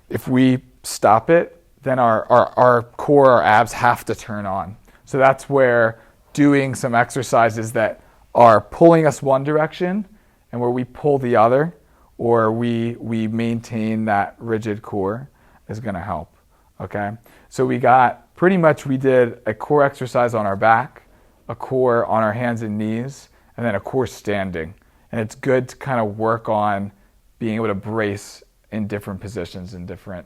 if we stop it, then our core, our abs have to turn on. So that's where doing some exercises that are pulling us one direction and where we pull the other, or we maintain that rigid core is going to help. Okay? So we did a core exercise on our back, a core on our hands and knees, and then a core standing. And it's good to kind of work on being able to brace in different positions and different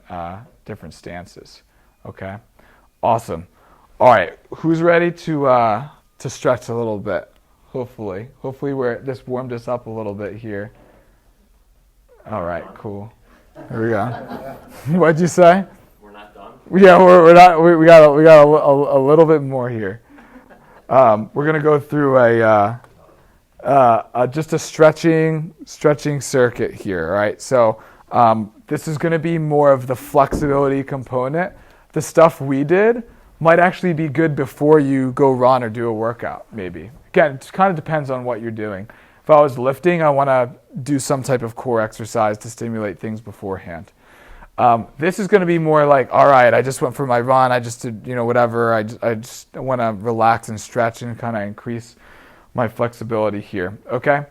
stances. Okay? Awesome. All right, who's ready to stretch a little bit? Hopefully this warmed us up a little bit here. All right, cool. Here we go. What'd you say? We're not done? Yeah, we're not. We got a little bit more here. We're gonna go through just a stretching circuit here. All right. So this is gonna be more of the flexibility component. The stuff we did might actually be good before you go run or do a workout. Maybe. Again, it kind of depends on what you're doing. If I was lifting, I want to do some type of core exercise to stimulate things beforehand. This is going to be more like, all right, I just went for my run. I just did, whatever. I just want to relax and stretch and kind of increase my flexibility here. Okay?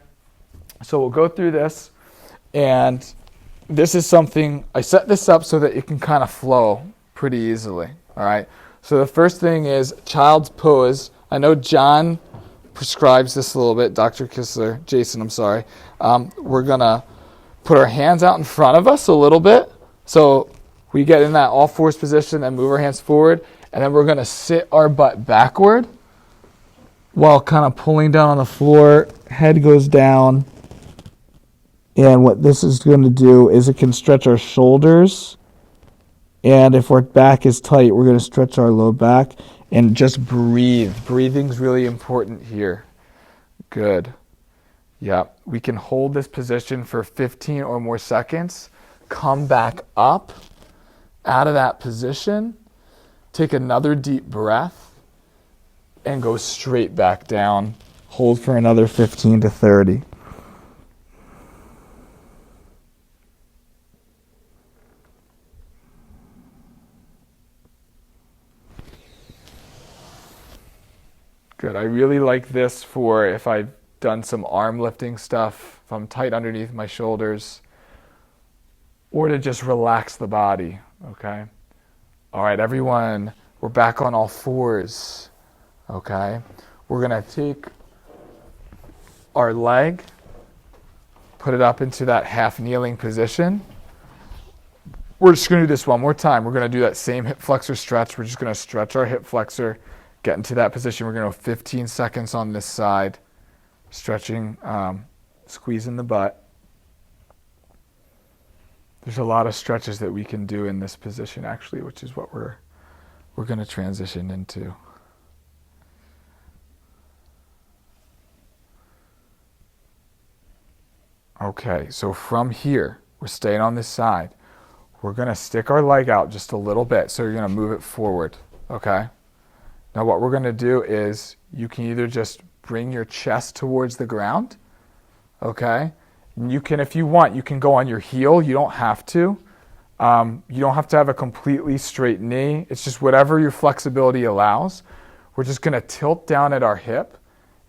So we'll go through this. And this is something, I set this up so that it can kind of flow pretty easily. All right? So the first thing is child's pose. I know John prescribes this a little bit. Dr. Jason, I'm sorry. We're going to put our hands out in front of us a little bit. So we get in that all fours position and move our hands forward. And then we're going to sit our butt backward while kind of pulling down on the floor. Head goes down. And what this is going to do is it can stretch our shoulders. And if our back is tight, we're going to stretch our low back and just breathe. Breathing's really important here. Good. Yeah, we can hold this position for 15 or more seconds. Come back up out of that position. Take another deep breath and go straight back down. Hold for another 15 to 30. Good. I really like this for if I've done some arm lifting stuff, if I'm tight underneath my shoulders, or to just relax the body, okay? All right, everyone, we're back on all fours, okay? We're going to take our leg, put it up into that half kneeling position. We're just going to do this one more time. We're going to do that same hip flexor stretch. We're just going to stretch our hip flexor. Get into that position. We're going to go 15 seconds on this side, stretching, squeezing the butt. There's a lot of stretches that we can do in this position, actually, which is what we're going to transition into. Okay, so from here, we're staying on this side. We're going to stick our leg out just a little bit, so you're going to move it forward, okay? Now what we're going to do is you can either just bring your chest towards the ground, okay? And you can, if you want, you can go on your heel. You don't have to. You don't have to have a completely straight knee. It's just whatever your flexibility allows. we're just going to tilt down at our hip,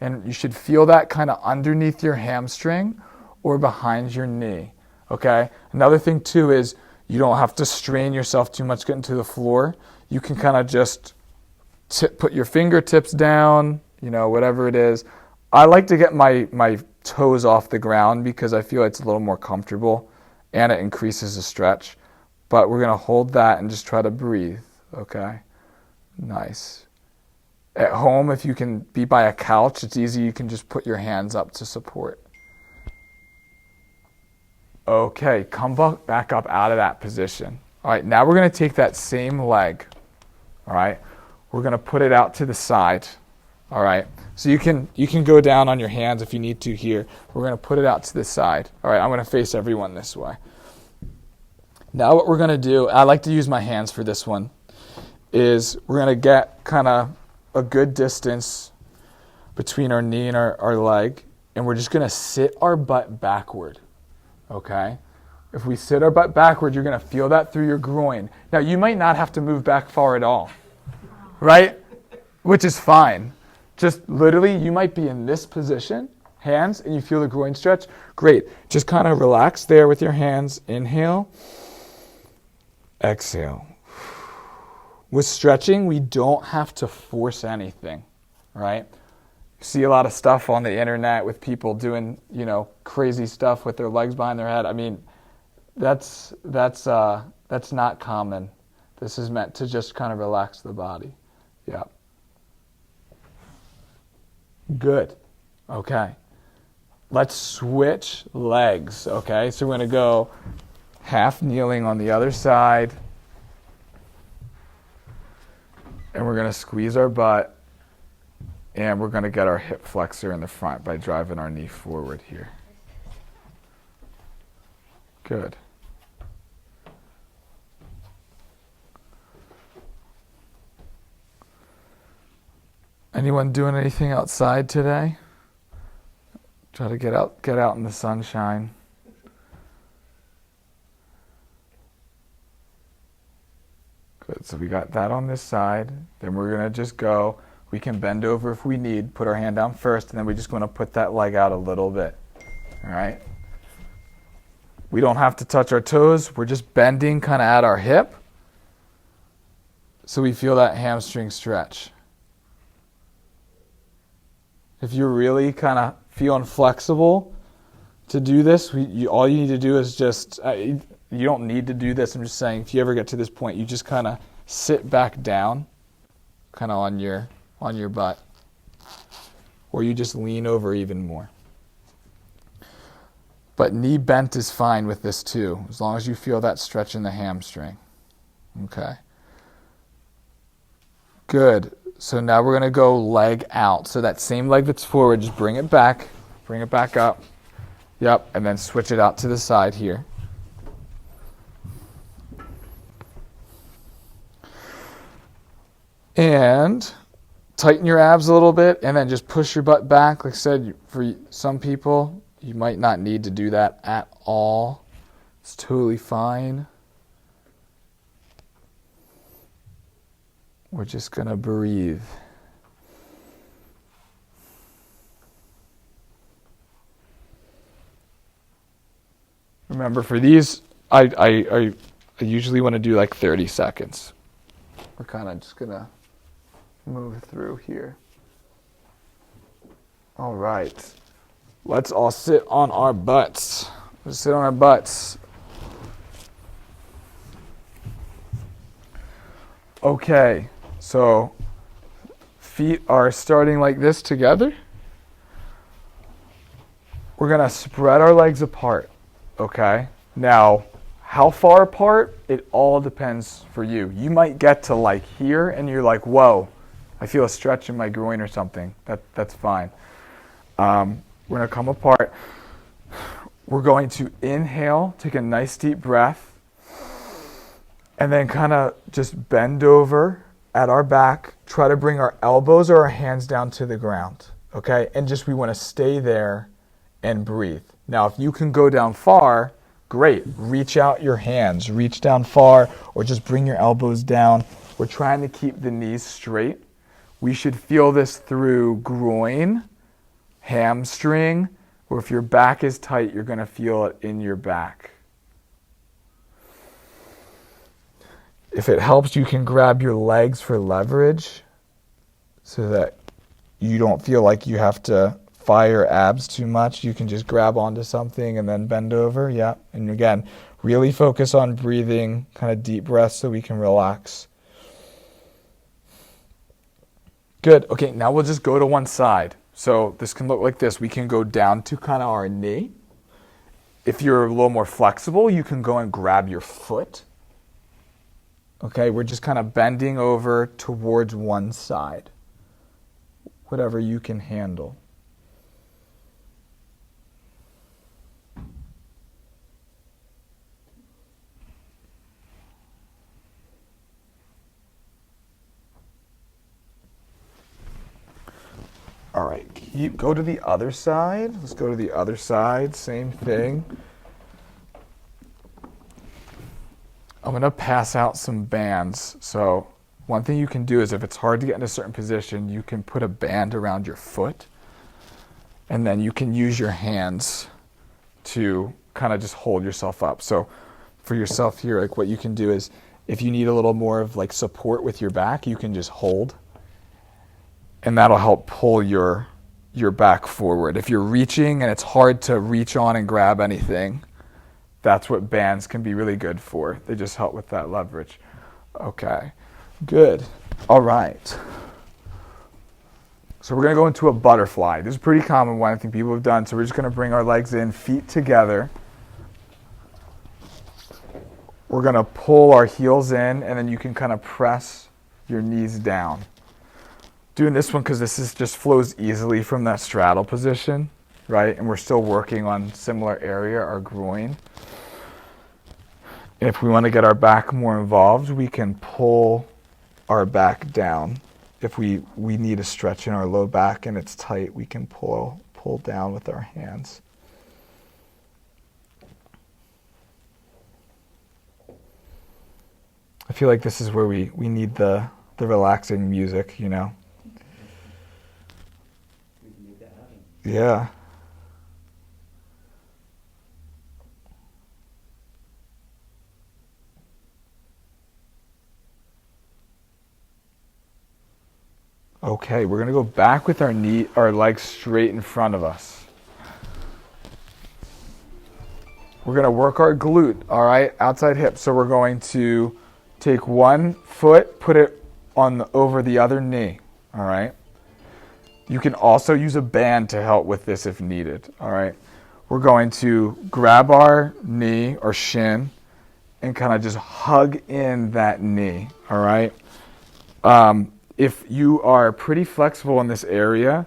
and you should feel that kind of underneath your hamstring or behind your knee, okay? Another thing too is you don't have to strain yourself too much getting to the floor. You can kind of just put your fingertips down, whatever it is. I like to get my toes off the ground because I feel it's a little more comfortable and it increases the stretch. But we're going to hold that and just try to breathe, okay? Nice. At home, if you can be by a couch, it's easy. You can just put your hands up to support. Okay, come back up out of that position. All right, now we're going to take that same leg, all right? We're going to put it out to the side, all right? So you can go down on your hands if you need to here. We're going to put it out to the side. All right, I'm going to face everyone this way. Now what we're going to do, I like to use my hands for this one, is we're going to get kind of a good distance between our knee and our leg, and we're just going to sit our butt backward, okay? If we sit our butt backward, you're going to feel that through your groin. Now, you might not have to move back far at all, right? Which is fine. Just literally, you might be in this position, hands, and you feel the groin stretch. Great. Just kind of relax there with your hands. Inhale. Exhale. With stretching, we don't have to force anything, right? You see a lot of stuff on the internet with people doing, crazy stuff with their legs behind their head. I mean, that's not common. This is meant to just kind of relax the body. Yeah. Good. Okay. Let's switch legs, okay? So we're going to go half kneeling on the other side. And we're going to squeeze our butt. And we're going to get our hip flexor in the front by driving our knee forward here. Good. Anyone doing anything outside today? Try to get out in the sunshine. Good, so we got that on this side. Then we're gonna just go. We can bend over if we need, put our hand down first, and then we're just gonna put that leg out a little bit, all right? We don't have to touch our toes. We're just bending kind of at our hip so we feel that hamstring stretch. If you're really kind of feeling flexible to do this, all you need to do is just, you don't need to do this. I'm just saying, if you ever get to this point, you just kind of sit back down, kind of on your butt, or you just lean over even more. But knee bent is fine with this too, as long as you feel that stretch in the hamstring. Okay. Good. So now we're going to go leg out. So that same leg that's forward, just bring it back up. Yep, and then switch it out to the side here. And tighten your abs a little bit, and then just push your butt back. Like I said, for some people, you might not need to do that at all. It's totally fine. We're just going to breathe. Remember, for these, I usually want to do like 30 seconds. We're kind of just going to move through here. All right. Let's all sit on our butts. Let's sit on our butts. Okay, so feet are starting like this together. We're going to spread our legs apart, okay? Now, how far apart? It all depends for you. You might get to like here and you're like, whoa, I feel a stretch in my groin or something. That's fine. We're going to come apart. We're going to inhale, take a nice deep breath, and then kind of just bend over at our back. Try to bring our elbows or our hands down to the ground, okay? And just we want to stay there and breathe. Now, if you can go down far, great. Reach out your hands. Reach down far or just bring your elbows down. We're trying to keep the knees straight. we should feel this through groin, hamstring, or if your back is tight, you're going to feel it in your back. If it helps, you can grab your legs for leverage so that you don't feel like you have to fire abs too much. You can just grab onto something and then bend over. Yeah. And again, really focus on breathing, kind of deep breaths so we can relax. Good. Okay, now we'll just go to one side. So this can look like this. We can go down to kind of our knee. If you're a little more flexible, you can go and grab your foot. Okay, we're just kind of bending over towards one side. Whatever you can handle. All right, go to the other side. Let's go to the other side, same thing. I'm gonna pass out some bands. So one thing you can do is if it's hard to get in a certain position, you can put a band around your foot, and then you can use your hands to kind of just hold yourself up. So for yourself here, like what you can do is if you need a little more of like support with your back, you can just hold. And that'll help pull your back forward. If you're reaching and it's hard to reach on and grab anything, that's what bands can be really good for. They just help with that leverage. Okay, good. All right. So we're going to go into a butterfly. This is a pretty common one I think people have done. So we're just going to bring our legs in, feet together. We're going to pull our heels in, and then you can kind of press your knees down. Doing this one because this just flows easily from that straddle position, right? And we're still working on similar area, our groin. If we want to get our back more involved, we can pull our back down. If we need a stretch in our low back and it's tight, we can pull down with our hands. I feel like this is where we need the relaxing music, you know? Yeah. Okay, we're going to go back with our legs straight in front of us. We're going to work our glute, all right, outside hip. So we're going to take one foot, put it over the other knee, all right? You can also use a band to help with this if needed, all right? We're going to grab our knee or shin and kind of just hug in that knee, all right? If you are pretty flexible in this area,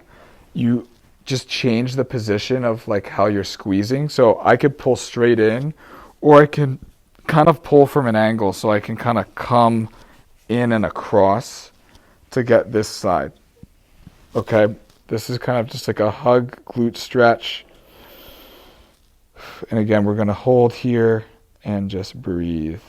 you just change the position of like how you're squeezing. So I could pull straight in, or I can kind of pull from an angle so I can kind of come in and across to get this side. Okay, this is kind of just like a hug, glute stretch. And again, we're going to hold here and just breathe.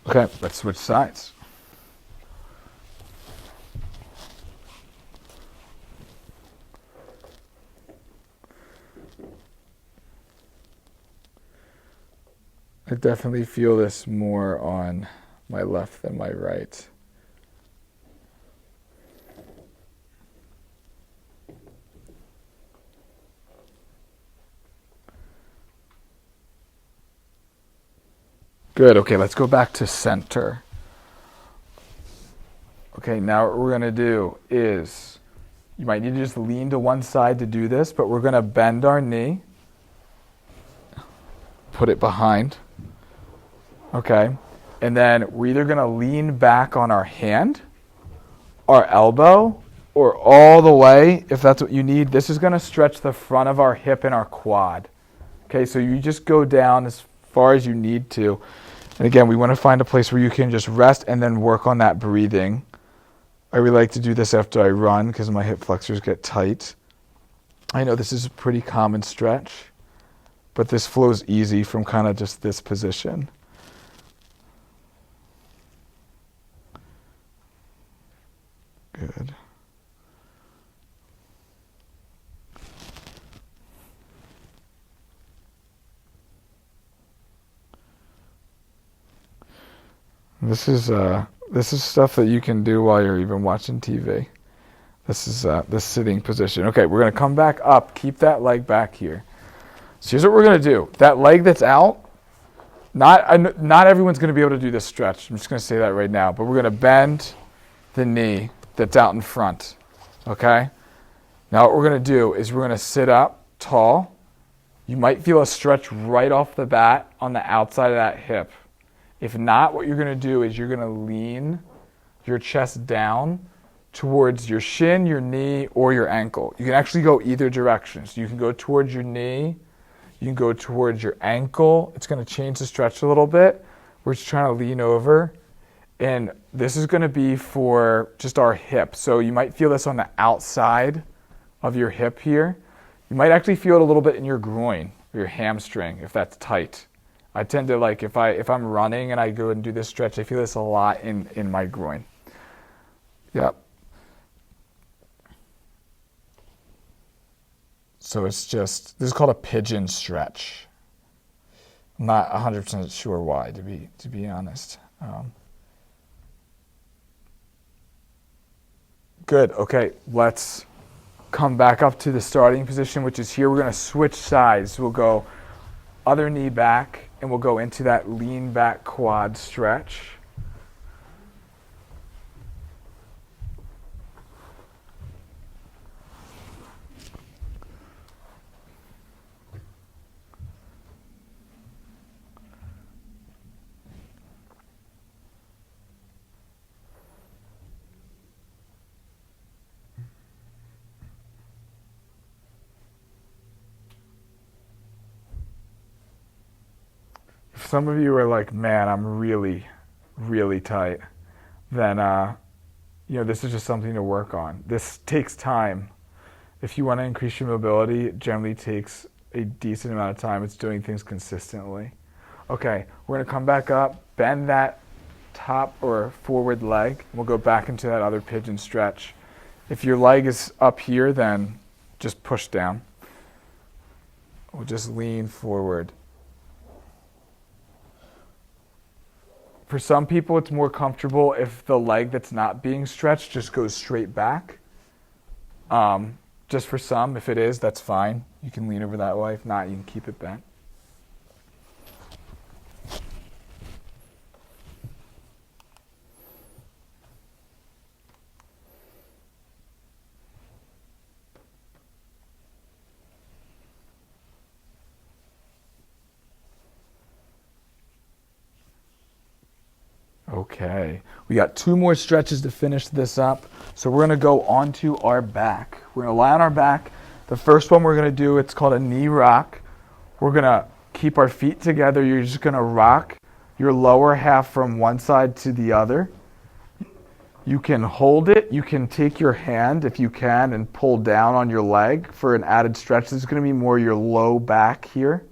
Okay, let's switch sides. I definitely feel this more on my left than my right. Good, okay, let's go back to center. Okay, now what we're going to do is, you might need to just lean to one side to do this, but we're going to bend our knee, put it behind, okay, and then we're either going to lean back on our hand, our elbow, or all the way, if that's what you need. This is going to stretch the front of our hip and our quad. Okay, so you just go down as far as you need to. And again, we want to find a place where you can just rest and then work on that breathing. I really like to do this after I run because my hip flexors get tight. I know this is a pretty common stretch, but this flows easy from kind of just this position. Good. This is stuff that you can do while you're even watching TV. This is the sitting position. Okay, we're going to come back up. Keep that leg back here. So here's what we're going to do. That leg that's out, not everyone's going to be able to do this stretch. I'm just going to say that right now. But we're going to bend the knee that's out in front. Okay? Now what we're going to do is we're going to sit up tall. You might feel a stretch right off the bat on the outside of that hip. If not, what you're going to do is you're going to lean your chest down towards your shin, your knee, or your ankle. You can actually go either direction. So you can go towards your knee, you can go towards your ankle. It's going to change the stretch a little bit. We're just trying to lean over. And this is going to be for just our hip. So you might feel this on the outside of your hip here. You might actually feel it a little bit in your groin or your hamstring if that's tight. I tend to if I'm running and I go and do this stretch, I feel this a lot in my groin. Yep. So it's just, this is called a pigeon stretch. I'm not 100% sure why, to be honest. Good. Okay, let's come back up to the starting position, which is here. We're going to switch sides. We'll go other knee back, and we'll go into that lean back quad stretch. If some of you are like, man, I'm really, really tight, then this is just something to work on. This takes time. If you want to increase your mobility, it generally takes a decent amount of time. It's doing things consistently. Okay, we're going to come back up, bend that top or forward leg, and we'll go back into that other pigeon stretch. If your leg is up here, then just push down. We'll just lean forward. For some people, it's more comfortable if the leg that's not being stretched just goes straight back. Just for some, if it is, that's fine. You can lean over that way. If not, you can keep it bent. Okay, we got 2 more stretches to finish this up. So we're going to go onto our back. We're going to lie on our back. The first one we're going to do, it's called a knee rock. We're going to keep our feet together. You're just going to rock your lower half from one side to the other. You can hold it. You can take your hand, if you can, and pull down on your leg for an added stretch. This is going to be more your low back here.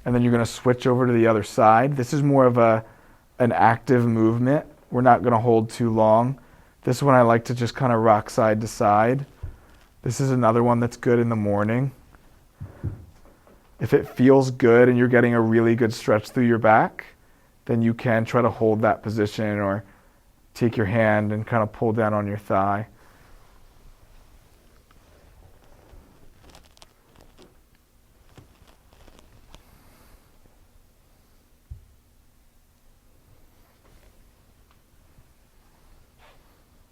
And then you're going to switch over to the other side. This is more of an active movement. We're not going to hold too long. This one I like to just kind of rock side to side. This is another one that's good in the morning. If it feels good and you're getting a really good stretch through your back, then you can try to hold that position or take your hand and kind of pull down on your thigh.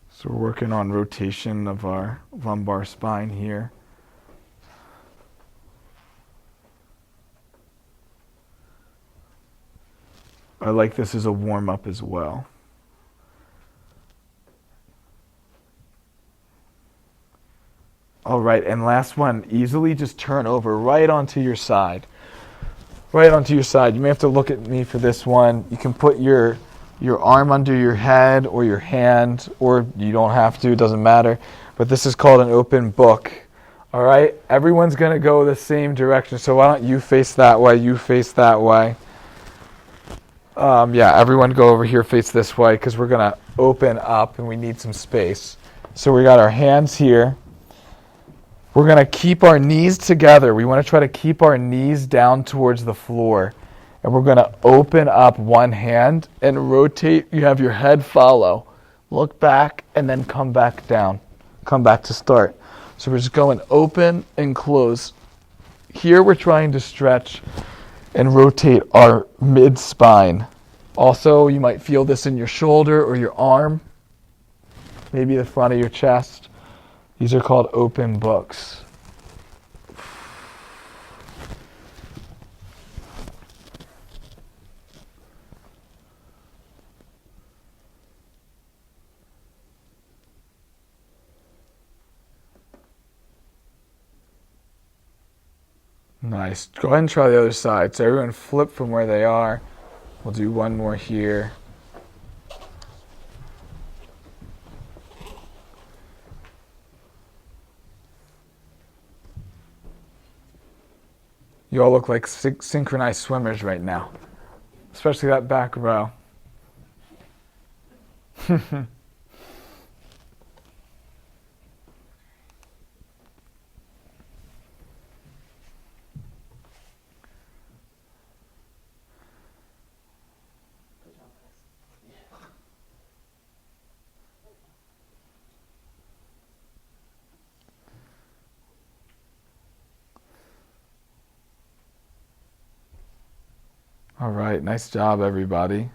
So we're working on rotation of our lumbar spine here. I like this as a warm-up as well. All right, and last one, easily just turn over right onto your side. right onto your side. You may have to look at me for this one. You can put your arm under your head or your hand, or you don't have to, it doesn't matter. But this is called an open book. All right? Everyone's going to go the same direction. So why don't you face that way, you face that way. Yeah, everyone go over here, face this way, because we're going to open up and we need some space. So we got our hands here. We're going to keep our knees together. We want to try to keep our knees down towards the floor. And we're going to open up one hand and rotate. You have your head follow. Look back and then come back down. Come back to start. So we're just going open and close. Here we're trying to stretch and rotate our mid-spine. Also, you might feel this in your shoulder or your arm, maybe the front of your chest. These are called open books. Nice. Go ahead and try the other side. So everyone flip from where they are. We'll do one more here. You all look like synchronized swimmers right now, especially that back row. All right, nice job, everybody.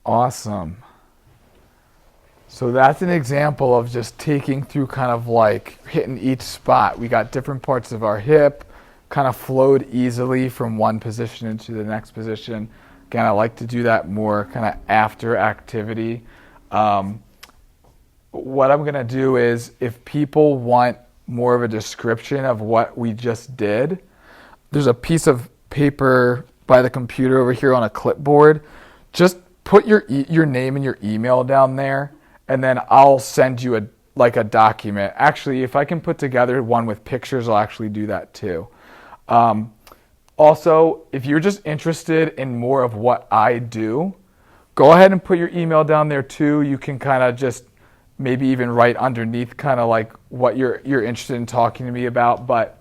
Awesome. So that's an example of just taking through kind of like hitting each spot. We got different parts of our hip, kind of flowed easily from one position into the next position. Again, I like to do that more kind of after activity. What I'm going to do is, if people want more of a description of what we just did, there's a piece of paper by the computer over here on a clipboard. Just put your name and your email down there, and then I'll send you a document. Actually, if I can put together one with pictures, I'll actually do that too. Also, if you're just interested in more of what I do, go ahead and put your email down there too. You can kind of just maybe even write underneath kind of like what you're interested in talking to me about. But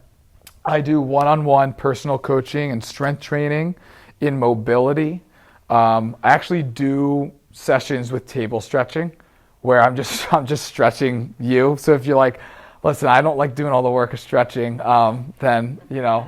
I do one-on-one personal coaching and strength training in mobility. I actually do sessions with table stretching where I'm just stretching you. So if you're like, listen, I don't like doing all the work of stretching, then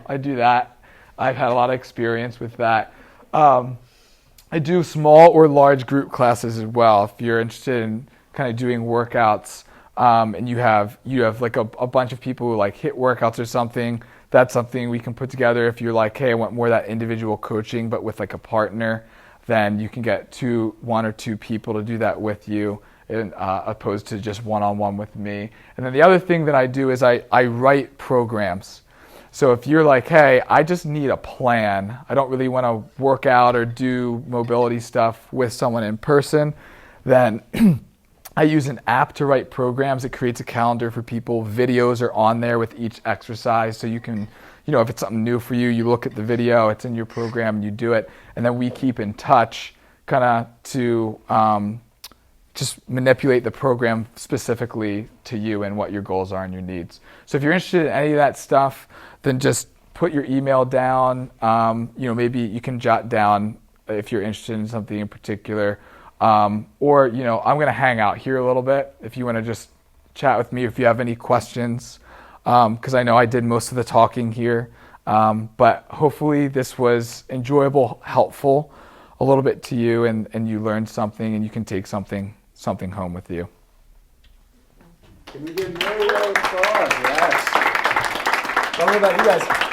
I do that. I've had a lot of experience with that. I do small or large group classes as well. If you're interested in kind of doing workouts, and you have like a bunch of people who like hit workouts or something, that's something we can put together. If you're like, hey, I want more of that individual coaching, but with like a partner, then you can get one or two people to do that with you, opposed to just one-on-one with me. And then the other thing that I do is I write programs. So if you're like, hey, I just need a plan, I don't really want to work out or do mobility stuff with someone in person, then I use an app to write programs. It creates a calendar for people. Videos are on there with each exercise. So you can, if it's something new for you, you look at the video, it's in your program, and you do it. And then we keep in touch kind of to just manipulate the program specifically to you and what your goals are and your needs. So if you're interested in any of that stuff, then just put your email down. Maybe you can jot down if you're interested in something in particular. Or I'm going to hang out here a little bit if you want to just chat with me, if you have any questions, because I know I did most of the talking here. But hopefully this was enjoyable, helpful a little bit to you, and you learned something, and you can take something home with you. Can we give Mario applause? Yes. Tell me about you guys.